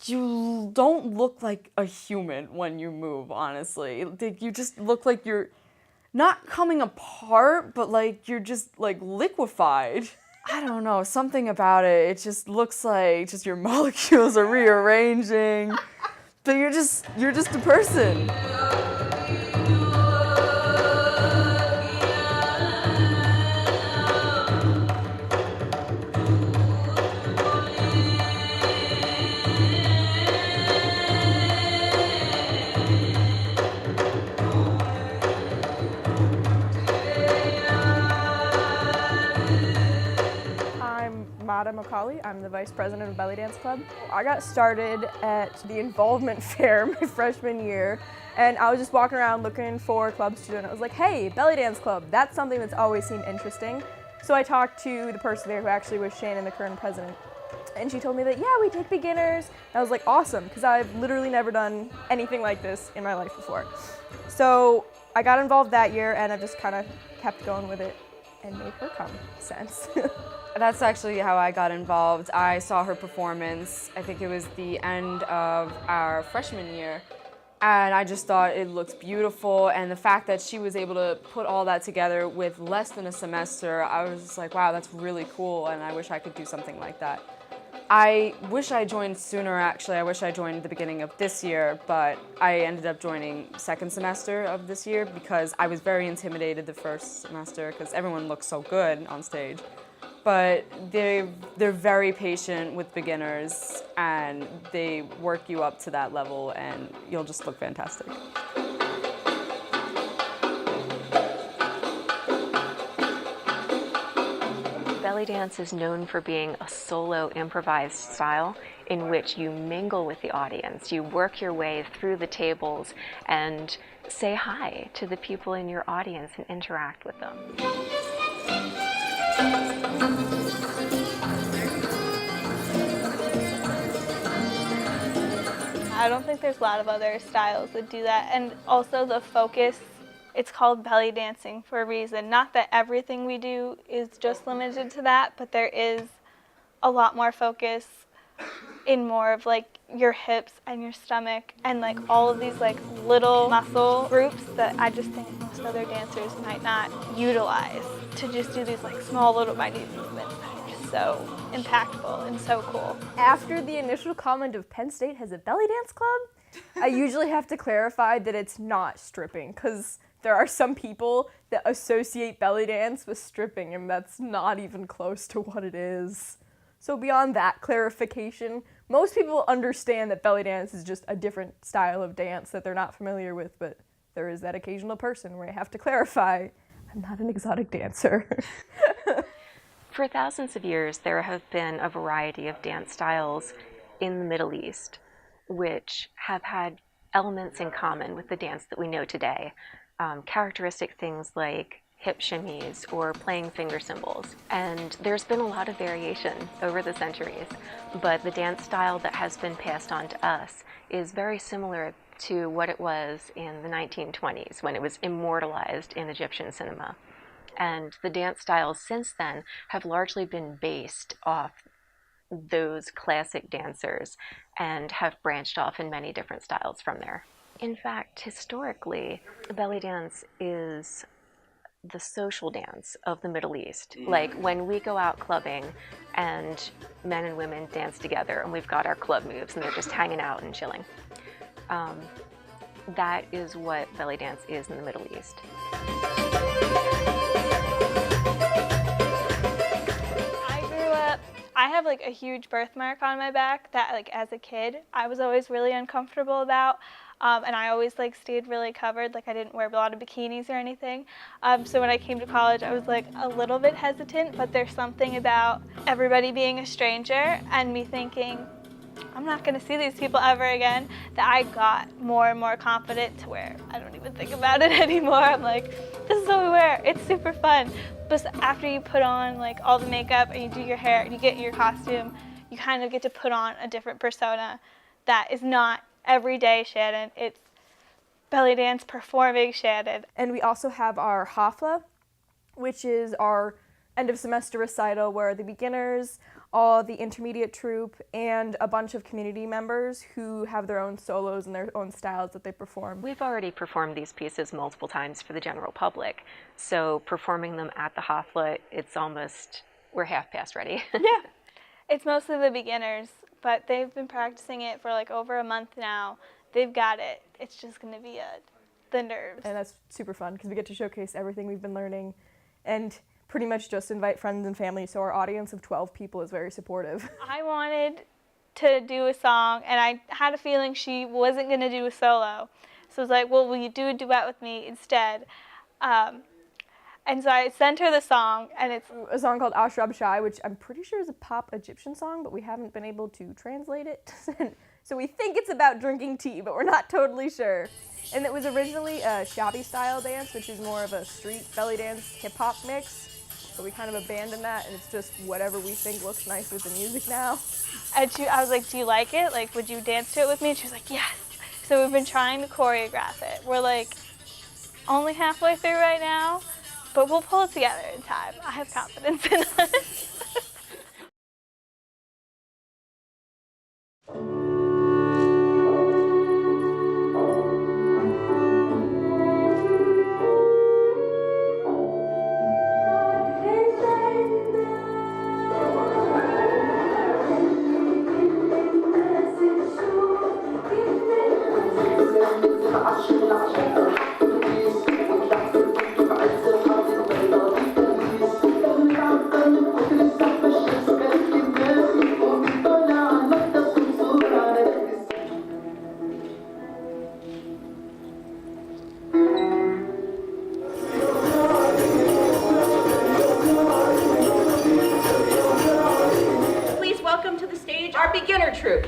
you don't look like a human when you move, honestly. You just look like you're not coming apart, but like you're just like liquefied. I don't know, something about it. It just looks like just your molecules are rearranging. But you're just a person. I'm the vice president of Belly Dance Club. I got started at the involvement fair my freshman year, and I was just walking around looking for clubs to do, and I was like, hey, Belly Dance Club, that's something that's always seemed interesting. So I talked to the person there who actually was Shannon, the current president, and she told me that, yeah, we take beginners. And I was like, awesome, because I've literally never done anything like this in my life before. So I got involved that year, and I've just kind of kept going with it and made her come since. That's actually how I got involved. I saw her performance, I think it was the end of our freshman year, and I just thought it looked beautiful, and the fact that she was able to put all that together with less than a semester, I was just like, wow, that's really cool, and I wish I could do something like that. I wish I joined sooner, actually. I wish I joined at the beginning of this year, but I ended up joining second semester of this year because I was very intimidated the first semester because everyone looks so good on stage. But they're very patient with beginners, and they work you up to that level, and you'll just look fantastic. Belly dance is known for being a solo improvised style in which you mingle with the audience. You work your way through the tables and say hi to the people in your audience and interact with them. I don't think there's a lot of other styles that do that, and also the focus, it's called belly dancing for a reason. Not that everything we do is just limited to that, but there is a lot more focus in more of like your hips and your stomach and like all of these like little muscle groups that I just think most other dancers might not utilize to just do these like small little minute movements that are just so impactful and so cool. After the initial comment of Penn State has a belly dance club, I usually have to clarify that it's not stripping, because there are some people that associate belly dance with stripping, and that's not even close to what it is. So beyond that clarification, most people understand that belly dance is just a different style of dance that they're not familiar with, but there is that occasional person where I have to clarify, I'm not an exotic dancer. For thousands of years, there have been a variety of dance styles in the Middle East, which have had elements in common with the dance that we know today. Characteristic things like hip shimmies or playing finger cymbals. And there's been a lot of variation over the centuries, but the dance style that has been passed on to us is very similar to what it was in the 1920s when it was immortalized in Egyptian cinema. And the dance styles since then have largely been based off those classic dancers and have branched off in many different styles from there. In fact, historically, belly dance is the social dance of the Middle East. Like when we go out clubbing and men and women dance together and we've got our club moves and they're just hanging out and chilling. That is what belly dance is in the Middle East. I have like a huge birthmark on my back that like as a kid I was always really uncomfortable about, and I always like stayed really covered, like I didn't wear a lot of bikinis or anything. So when I came to college I was like a little bit hesitant, but there's something about everybody being a stranger and me thinking I'm not going to see these people ever again that I got more and more confident to where I don't even think about it anymore. I'm like, this is what we wear. It's super fun. But after you put on like all the makeup and you do your hair and you get your costume, you kind of get to put on a different persona that is not everyday Shannon. It's belly dance performing Shannon. And we also have our Hafla, which is our end of semester recital where the beginners all the intermediate troupe, and a bunch of community members who have their own solos and their own styles that they perform. We've already performed these pieces multiple times for the general public, so performing them at the Hofla, it's almost, we're half past ready. Yeah, it's mostly the beginners, but they've been practicing it for like over a month now. They've got it. It's just going to be the nerves. And that's super fun because we get to showcase everything we've been learning and pretty much just invite friends and family, so our audience of 12 people is very supportive. I wanted to do a song, and I had a feeling she wasn't going to do a solo. So I was like, well, will you do a duet with me instead? And so I sent her the song, and it's A song called Ashrab Shai, which I'm pretty sure is a pop Egyptian song, but we haven't been able to translate it. So we think it's about drinking tea, but we're not totally sure. And it was originally a shabby style dance, which is more of a street belly dance hip hop mix. So we kind of abandoned that, and it's just whatever we think looks nice with the music now. and I was like, do you like it? Like, would you dance to it with me? And she was like, yes. So we've been trying to choreograph it. We're like only halfway through right now, but we'll pull it together in time. I have confidence in us. Please welcome to the stage our beginner troupe.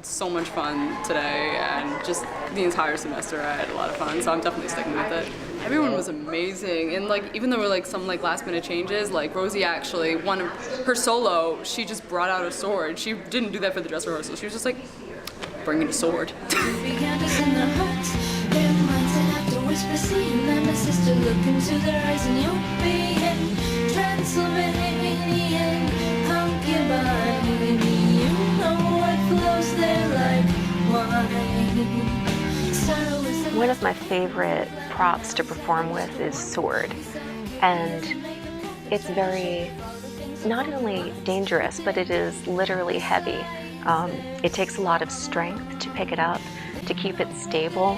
So much fun today, and just the entire semester I had a lot of fun, so I'm definitely sticking with it. Everyone was amazing, and like even though there were like some like last minute changes, like Rosie actually, one of her solo, she just brought out a sword. She didn't do that for the dress rehearsal. She was just like, bringing a sword. One of my favorite props to perform with is sword, and it's very, not only dangerous, but it is literally heavy. It takes a lot of strength to pick it up, to keep it stable,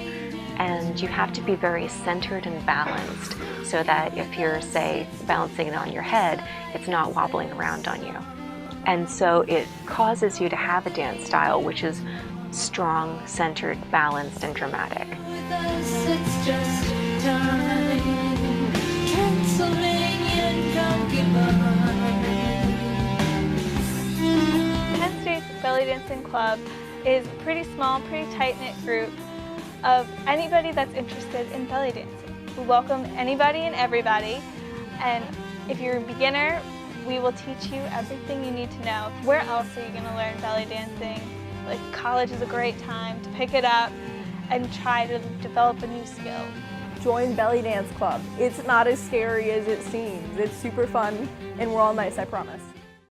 and you have to be very centered and balanced so that if you're, say, balancing it on your head, it's not wobbling around on you. And so it causes you to have a dance style which is strong, centered, balanced, and dramatic. Penn State's Belly Dancing Club is a pretty small, pretty tight-knit group of anybody that's interested in belly dancing. We welcome anybody and everybody, and if you're a beginner, we will teach you everything you need to know. Where else are you going to learn belly dancing? Like, college is a great time to pick it up and try to develop a new skill. Join Belly Dance Club. It's not as scary as it seems. It's super fun, and we're all nice, I promise.